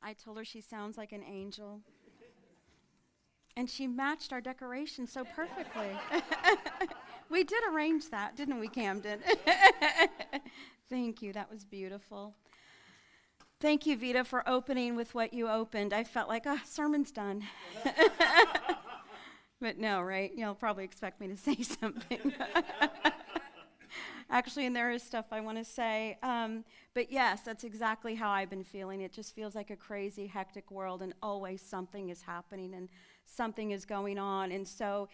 I told her she sounds like an angel. And she matched our decoration so perfectly. We did arrange that, didn't we, Camden? Thank you. That was beautiful. Thank you, Vita, for opening with what you opened. I felt like, sermon's done. But no, right? You'll probably expect me to say something. Actually, and there is stuff I want to say. But yes, that's exactly how I've been feeling. It just feels like a crazy, hectic world, and always something is happening and something is going on. And so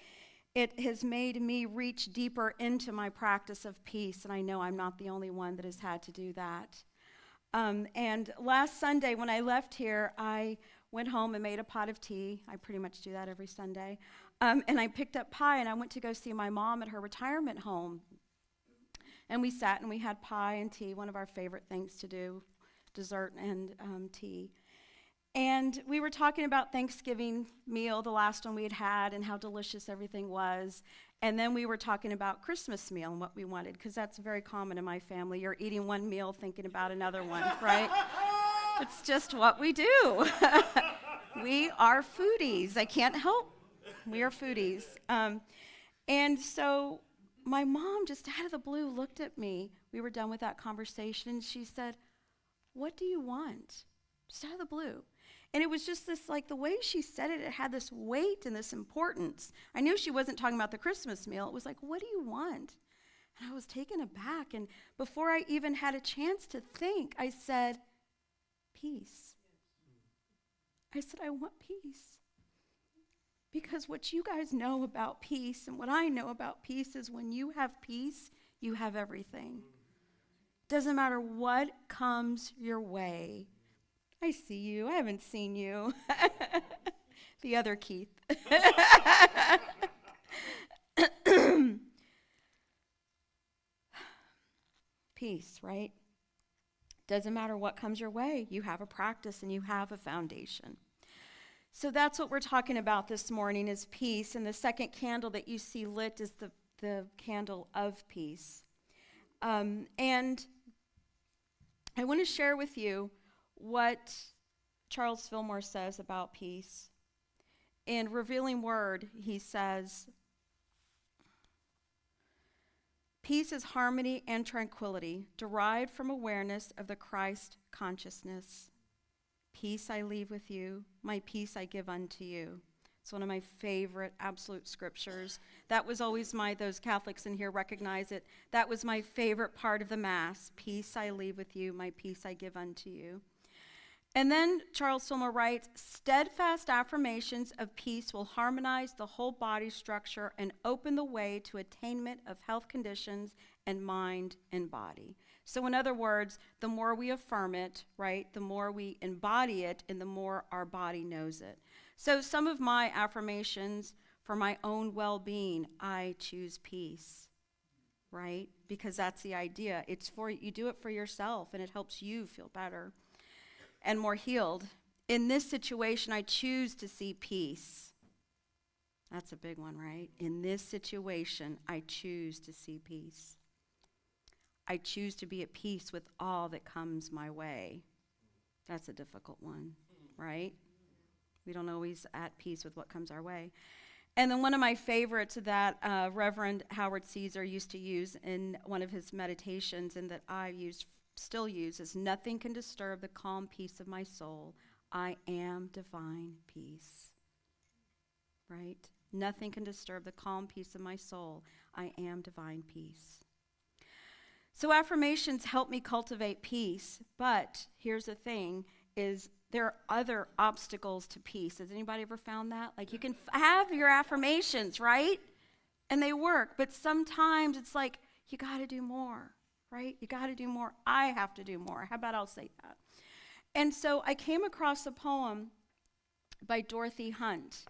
it has made me reach deeper into my practice of peace, and I know I'm not the only one that has had to do that. And last Sunday when I left here, I went home and made a pot of tea. I pretty much do that every Sunday. And I picked up pie, and I went to go see my mom at her retirement home. And we sat and we had pie and tea, one of our favorite things to do, dessert and tea. And we were talking about Thanksgiving meal, the last one we had had, and how delicious everything was. And then we were talking about Christmas meal and what we wanted, because that's very common in my family. You're eating one meal, thinking about another one, right? It's just what we do. We are foodies. I can't help. We are foodies. And so my mom, just out of the blue, looked at me. We were done with that conversation, and she said, "What do you want?" Just out of the blue. And it was just this, like, the way she said it, it had this weight and this importance. I knew she wasn't talking about the Christmas meal. It was like, "What do you want?" And I was taken aback. And before I even had a chance to think, I said, "Peace." I said, "I want peace." Because what you guys know about peace and what I know about peace is when you have peace, you have everything. Doesn't matter what comes your way. I see you. I haven't seen you. The other Keith. Peace, right? Doesn't matter what comes your way. You have a practice and you have a foundation. So that's what we're talking about this morning is peace. And the second candle that you see lit is the candle of peace. And I want to share with you what Charles Fillmore says about peace. In Revealing Word, he says, "Peace is harmony and tranquility derived from awareness of the Christ consciousness. Peace I leave with you, my peace I give unto you." It's one of my favorite absolute scriptures. That was always those Catholics in here recognize it. That was my favorite part of the Mass. Peace I leave with you, my peace I give unto you. And then Charles Fillmore writes, "Steadfast affirmations of peace will harmonize the whole body structure and open the way to attainment of health conditions and mind and body." So in other words, the more we affirm it, right, the more we embody it and the more our body knows it. So some of my affirmations for my own well-being, I choose peace, right? Because that's the idea. It's for you do it for yourself and it helps you feel better and more healed. In this situation, I choose to see peace. That's a big one, right? In this situation, I choose to see peace. I choose to be at peace with all that comes my way. That's a difficult one, right? We don't always at peace with what comes our way. And then one of my favorites that Reverend Howard Caesar used to use in one of his meditations and that I still use is, "Nothing can disturb the calm peace of my soul. I am divine peace." Right? Nothing can disturb the calm peace of my soul. I am divine peace. So affirmations help me cultivate peace, but here's the thing, is there are other obstacles to peace. Has anybody ever found that? Like you can have your affirmations, right? And they work, but sometimes it's like, you got to do more, right? You got to do more. I have to do more. How about I'll say that? And so I came across a poem by Dorothy Hunt,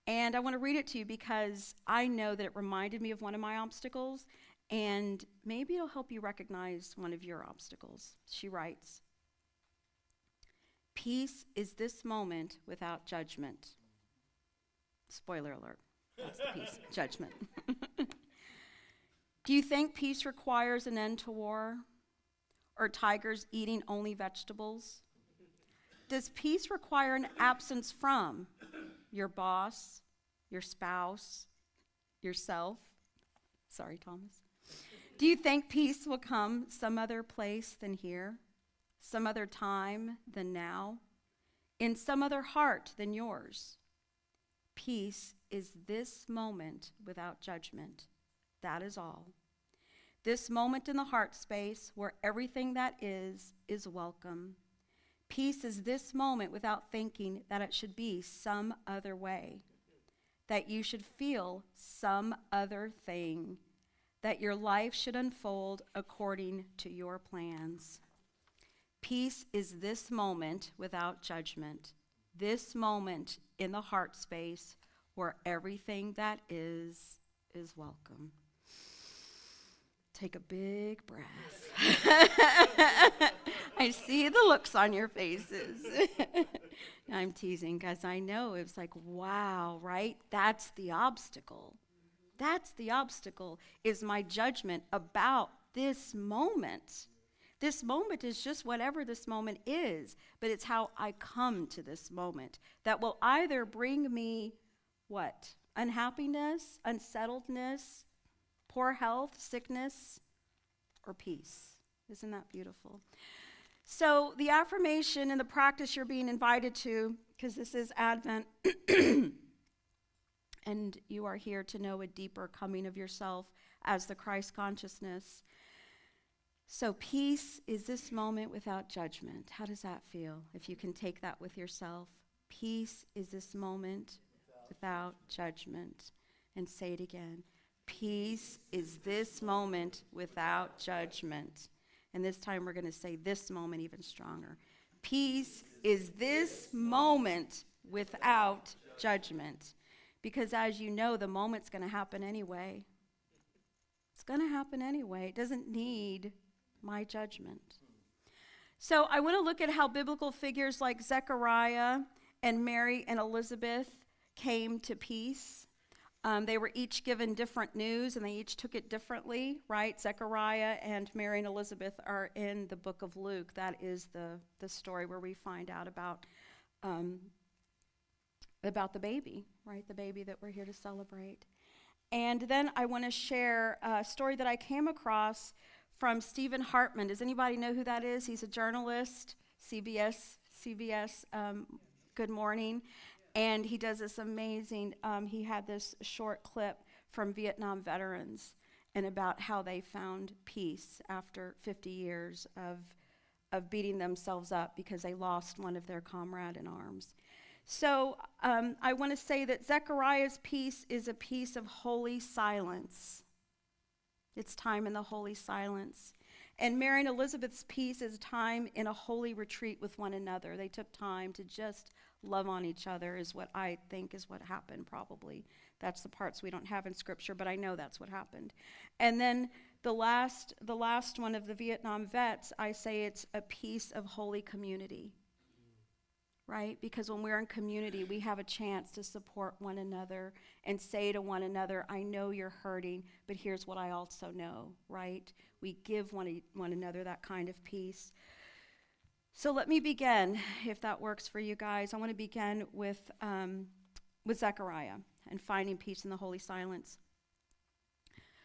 and I want to read it to you because I know that it reminded me of one of my obstacles, and maybe it'll help you recognize one of your obstacles. She writes, "Peace is this moment without judgment." Spoiler alert. That's the peace. Judgment. "Do you think peace requires an end to war? Or tigers eating only vegetables? Does peace require an absence from your boss, your spouse, yourself? Sorry, Thomas. Do you think peace will come some other place than here? Some other time than now? In some other heart than yours? Peace is this moment without judgment. That is all. This moment in the heart space where everything that is welcome. Peace is this moment without thinking that it should be some other way, that you should feel some other thing, that your life should unfold according to your plans. Peace is this moment without judgment, this moment in the heart space where everything that is welcome. Take a big breath. I see the looks on your faces. I'm teasing because I know it's like, wow, right? That's the obstacle. That's the obstacle, is my judgment about this moment. This moment is just whatever this moment is, but it's how I come to this moment that will either bring me what? Unhappiness, unsettledness, poor health, sickness, or peace. Isn't that beautiful? So the affirmation and the practice you're being invited to, because this is Advent, and you are here to know a deeper coming of yourself as the Christ consciousness. So peace is this moment without judgment. How does that feel? If you can take that with yourself. Peace is this moment without judgment. And say it again. Peace is this moment without judgment. And this time we're going to say this moment even stronger. Peace is this moment without judgment. Because as you know, the moment's going to happen anyway. It's going to happen anyway. It doesn't need my judgment. So I want to look at how biblical figures like Zechariah and Mary and Elizabeth came to peace. They were each given different news, and they each took it differently, right? Zechariah and Mary and Elizabeth are in the book of Luke. That is the story where we find out about the baby, right? The baby that we're here to celebrate. And then I want to share a story that I came across from Stephen Hartman. Does anybody know who that is? He's a journalist, CBS, Good Morning. And he does this amazing, he had this short clip from Vietnam veterans and about how they found peace after 50 years of beating themselves up because they lost one of their comrade in arms. So I want to say that Zechariah's peace is a peace of holy silence. It's time in the holy silence. And Mary and Elizabeth's peace is time in a holy retreat with one another. They took time to just love on each other, is what I think is what happened probably. That's the parts we don't have in Scripture, but I know that's what happened. And then the last one of the Vietnam vets, I say it's a peace of holy community. Right? Because when we're in community, we have a chance to support one another and say to one another, I know you're hurting, but here's what I also know, right? We give one another that kind of peace. So let me begin, if that works for you guys. I want to begin with Zechariah and finding peace in the holy silence.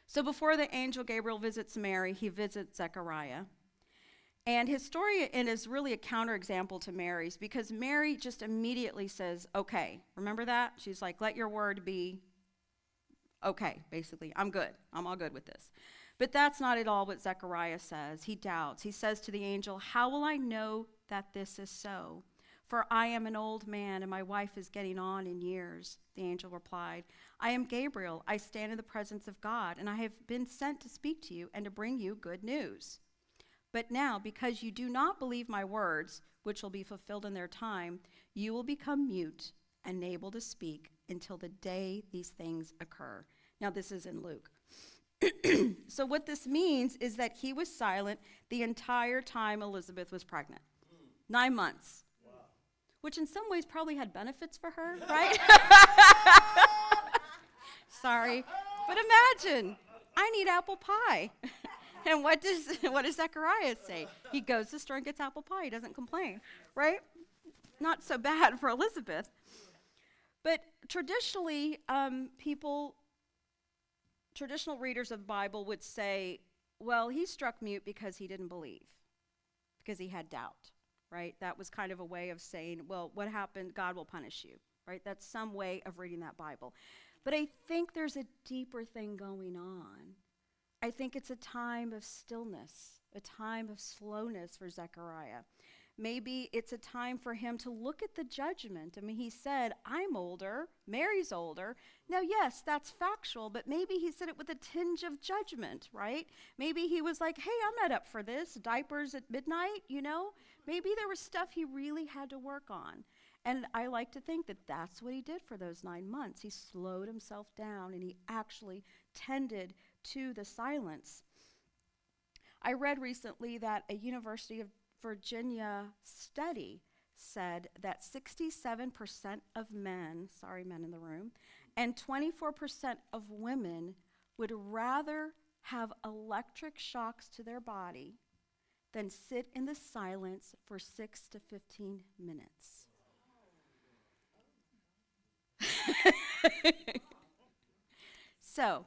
So before the angel Gabriel visits Mary, he visits Zechariah. And his story is really a counterexample to Mary's, because Mary just immediately says, okay. Remember that? She's like, let your word be okay, basically. I'm good. I'm all good with this. But that's not at all what Zechariah says. He doubts. He says to the angel, how will I know that this is so? For I am an old man, and my wife is getting on in years. The angel replied, I am Gabriel. I stand in the presence of God, and I have been sent to speak to you and to bring you good news. But now, because you do not believe my words, which will be fulfilled in their time, you will become mute and unable to speak until the day these things occur. Now, this is in Luke. So what this means is that he was silent the entire time Elizabeth was pregnant. 9 months. Wow. Which in some ways probably had benefits for her, right? Sorry. But imagine, I need apple pie. And what does Zechariah say? He goes to the store and gets apple pie. He doesn't complain, right? not so bad for Elizabeth. But traditionally, traditional readers of the Bible would say, well, he struck mute because he didn't believe, because he had doubt, right? That was kind of a way of saying, well, what happened? God will punish you, right? That's some way of reading that Bible. But I think there's a deeper thing going on. I think it's a time of stillness, a time of slowness for Zechariah. Maybe it's a time for him to look at the judgment. I mean, he said, I'm older, Mary's older. Now, yes, that's factual, but maybe he said it with a tinge of judgment, right? Maybe he was like, hey, I'm not up for this. Diapers at midnight, you know? Maybe there was stuff he really had to work on. And I like to think that that's what he did for those 9 months. He slowed himself down and he actually tended to the silence. I read recently that a University of Virginia study said that 67% of men, sorry men in the room, and 24% of women would rather have electric shocks to their body than sit in the silence for 6 to 15 minutes. So,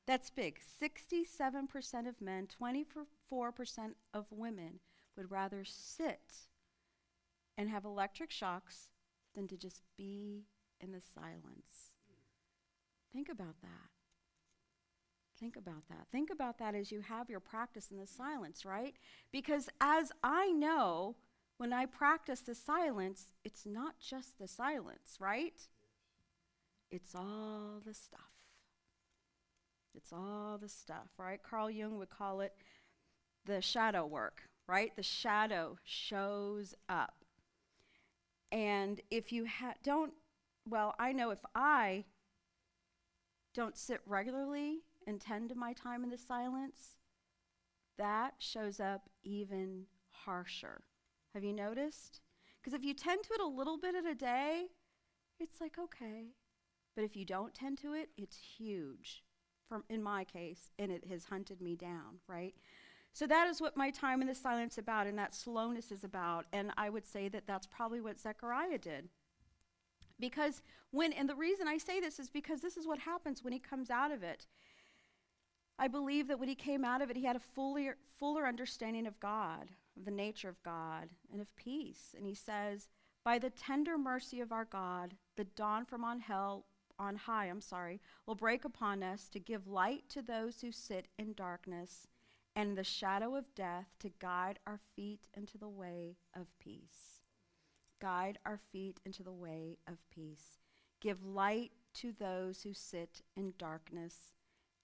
that's big. 67% of men, 24% of women would rather sit and have electric shocks than to just be in the silence. Think about that. Think about that. Think about that as you have your practice in the silence, right? Because as I know, when I practice the silence, it's not just the silence, right? It's all the stuff. It's all the stuff, right? Carl Jung would call it the shadow work, right? The shadow shows up. And if you I know if I don't sit regularly and tend to my time in the silence, that shows up even harsher. Have you noticed? Because if you tend to it a little bit at a day, it's like, okay. But if you don't tend to it, it's huge. In my case, and it has hunted me down, right? So that is what my time in the silence about, and that slowness is about. And I would say that that's probably what Zechariah did. Because and the reason I say this is because this is what happens when he comes out of it. I believe that when he came out of it, he had a fuller understanding of God, of the nature of God, and of peace. And he says, by the tender mercy of our God, the dawn from on high, will break upon us to give light to those who sit in darkness and in the shadow of death, to guide our feet into the way of peace. Guide our feet into the way of peace. Give light to those who sit in darkness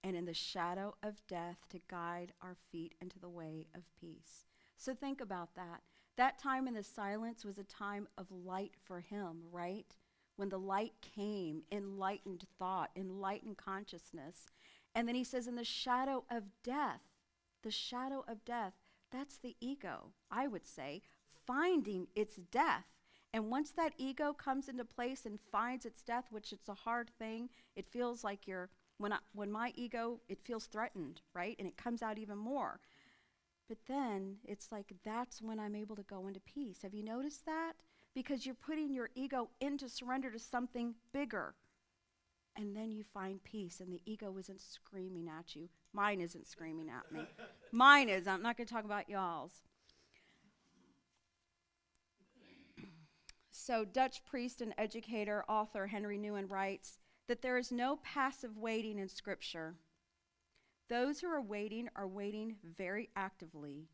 and in the shadow of death, to guide our feet into the way of peace. So think about that. That time in the silence was a time of light for him, right? When the light came, enlightened thought, enlightened consciousness. And then he says, in the shadow of death, that's the ego, I would say, finding its death. And once that ego comes into place and finds its death, which it's a hard thing, it feels like when my ego, it feels threatened, right? And it comes out even more. But then it's like, that's when I'm able to go into peace. Have you noticed that? Because you're putting your ego into surrender to something bigger. And then you find peace, and the ego isn't screaming at you. Mine isn't screaming at me. Mine is. I'm not going to talk about y'all's. So Dutch priest and educator, author Henry Nouwen writes that there is no passive waiting in Scripture. Those who are waiting very actively.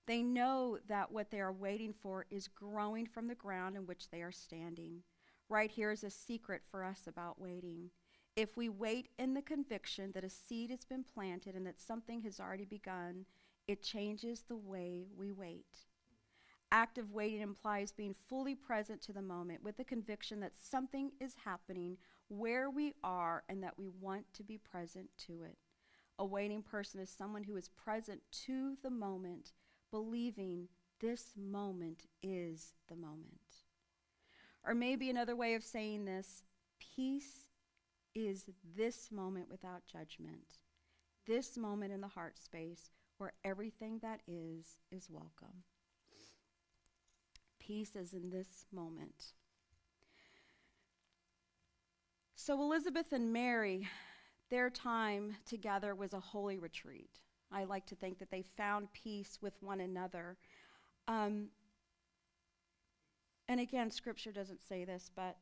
They know that what they are waiting for is growing from the ground in which they are standing. Right here is a secret for us about waiting. If we wait in the conviction that a seed has been planted and that something has already begun, it changes the way we wait. Active waiting implies being fully present to the moment with the conviction that something is happening where we are and that we want to be present to it. A waiting person is someone who is present to the moment, believing this moment is the moment. Or maybe another way of saying this, peace is this moment without judgment, this moment in the heart space where everything that is welcome. Peace is in this moment. So Elizabeth and Mary, their time together was a holy retreat. I like to think that they found peace with one another. And again, Scripture doesn't say this, but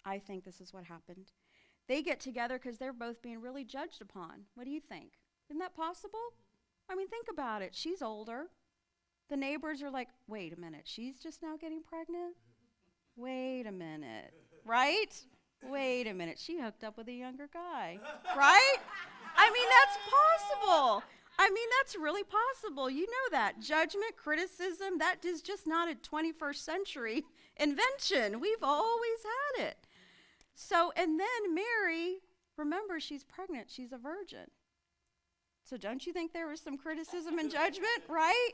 I think this is what happened. They get together because they're both being really judged upon. What do you think? Isn't that possible? I mean, think about it. She's older. The neighbors are like, wait a minute, she's just now getting pregnant? Wait a minute, right? Wait a minute, she hooked up with a younger guy, right? I mean, that's possible. I mean, that's really possible. You know that. Judgment, criticism, that is just not a 21st century invention. We've always had it. So, and then Mary, remember, she's pregnant. She's a virgin. So don't you think there was some criticism and judgment, right?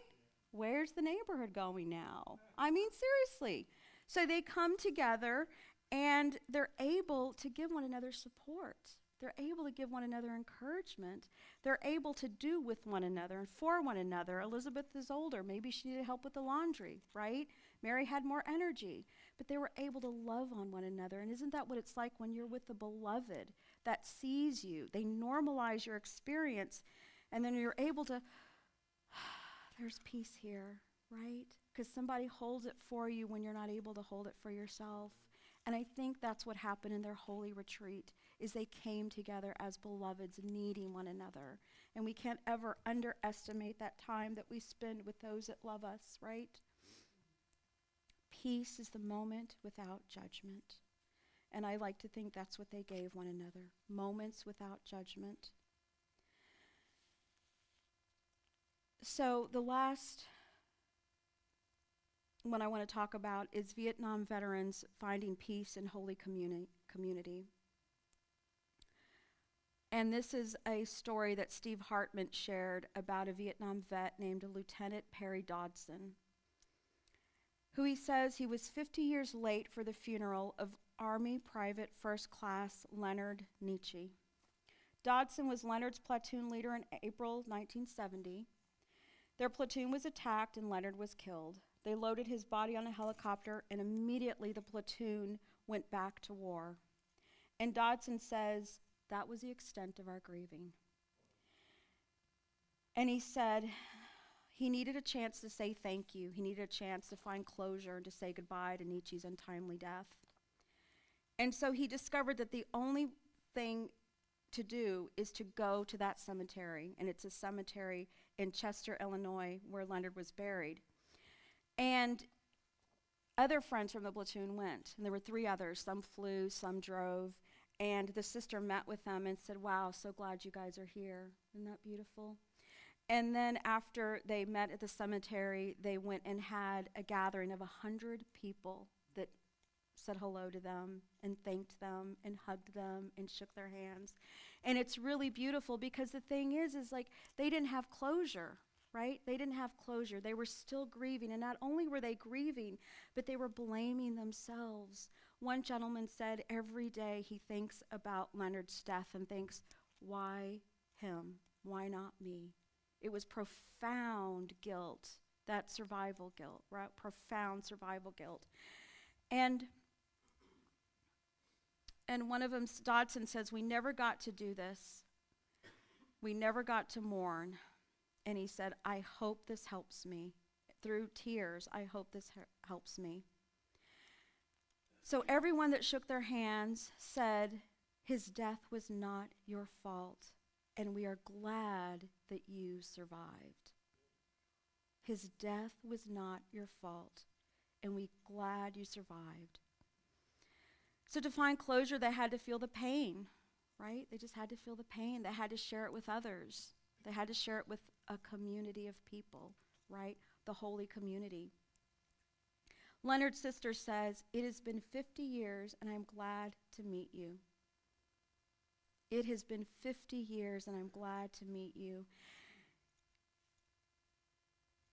Where's the neighborhood going now? I mean, seriously. So they come together, and they're able to give one another support. They're able to give one another encouragement. They're able to do with one another and for one another. Elizabeth is older. Maybe she needed help with the laundry, right? Mary had more energy. But they were able to love on one another. And isn't that what it's like when you're with the beloved that sees you? They normalize your experience. And then you're able to, there's peace here, right? Because somebody holds it for you when you're not able to hold it for yourself. And I think that's what happened in their holy retreat, is they came together as beloveds, needing one another. And we can't ever underestimate that time that we spend with those that love us, right? Peace is the moment without judgment. And I like to think that's what they gave one another, moments without judgment. So the last one I want to talk about is Vietnam veterans finding peace in holy community. And this is a story that Steve Hartman shared about a Vietnam vet named Lieutenant Perry Dodson, who he says he was 50 years late for the funeral of Army Private First Class Leonard Nietzsche. Dodson was Leonard's platoon leader in April 1970. Their platoon was attacked and Leonard was killed. They loaded his body on a helicopter, and immediately the platoon went back to war. And Dodson says, that was the extent of our grieving. And he said he needed a chance to say thank you. He needed a chance to find closure and to say goodbye to Nietzsche's untimely death. And so he discovered that the only thing to do is to go to that cemetery, and it's a cemetery in Chester, Illinois, where Leonard was buried. And other friends from the platoon went, and there were 3 others. Some flew, some drove, and the sister met with them and said, wow, so glad you guys are here. Isn't that beautiful? And then after they met at the cemetery, they went and had a gathering of 100 people that said hello to them and thanked them and hugged them and shook their hands. And it's really beautiful because the thing is like they didn't have closure, right? They didn't have closure. They were still grieving. And not only were they grieving, but they were blaming themselves. One gentleman said every day he thinks about Leonard's death and thinks, why him? Why not me? It was profound guilt, that survival guilt, right? Profound survival guilt. And one of them, Dodson says, we never got to do this. We never got to mourn. And he said, I hope this helps me. Through tears, I hope this helps me. So everyone that shook their hands said, his death was not your fault, and we are glad that you survived. His death was not your fault, and we're glad you survived. So to find closure, they had to feel the pain, right? They just had to feel the pain. They had to share it with others. They had to share it with a community of people, right? The holy community. Leonard's sister says, it has been 50 years, and I'm glad to meet you. It has been 50 years, and I'm glad to meet you.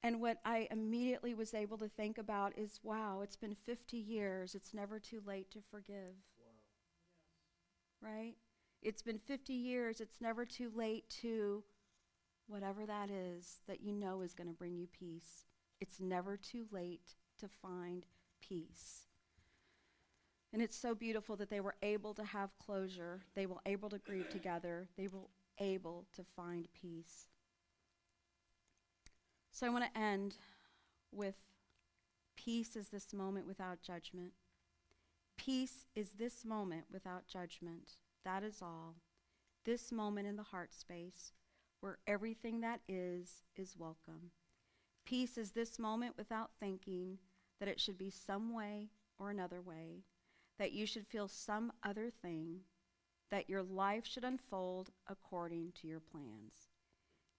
And what I immediately was able to think about is, wow, it's been 50 years. It's never too late to forgive. Wow. Right? It's been 50 years. It's never too late to whatever that is that you know is going to bring you peace. It's never too late to find peace. And it's so beautiful that they were able to have closure. They were able to grieve together. They were able to find peace. So I want to end with peace is this moment without judgment. Peace is this moment without judgment. That is all. This moment in the heart space where everything that is welcome. Peace is this moment without thinking that it should be some way or another way, that you should feel some other thing, that your life should unfold according to your plans.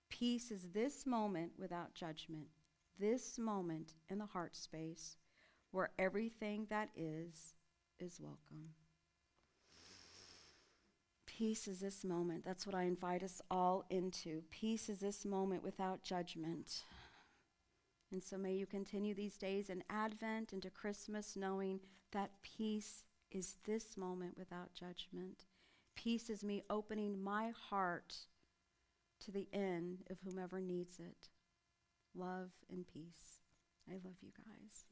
Peace is this moment without judgment, this moment in the heart space where everything that is welcome. Peace is this moment. That's what I invite us all into. Peace is this moment without judgment. And so may you continue these days in Advent into Christmas knowing that peace is this moment without judgment. Peace is me opening my heart to the end of whomever needs it. Love and peace. I love you guys.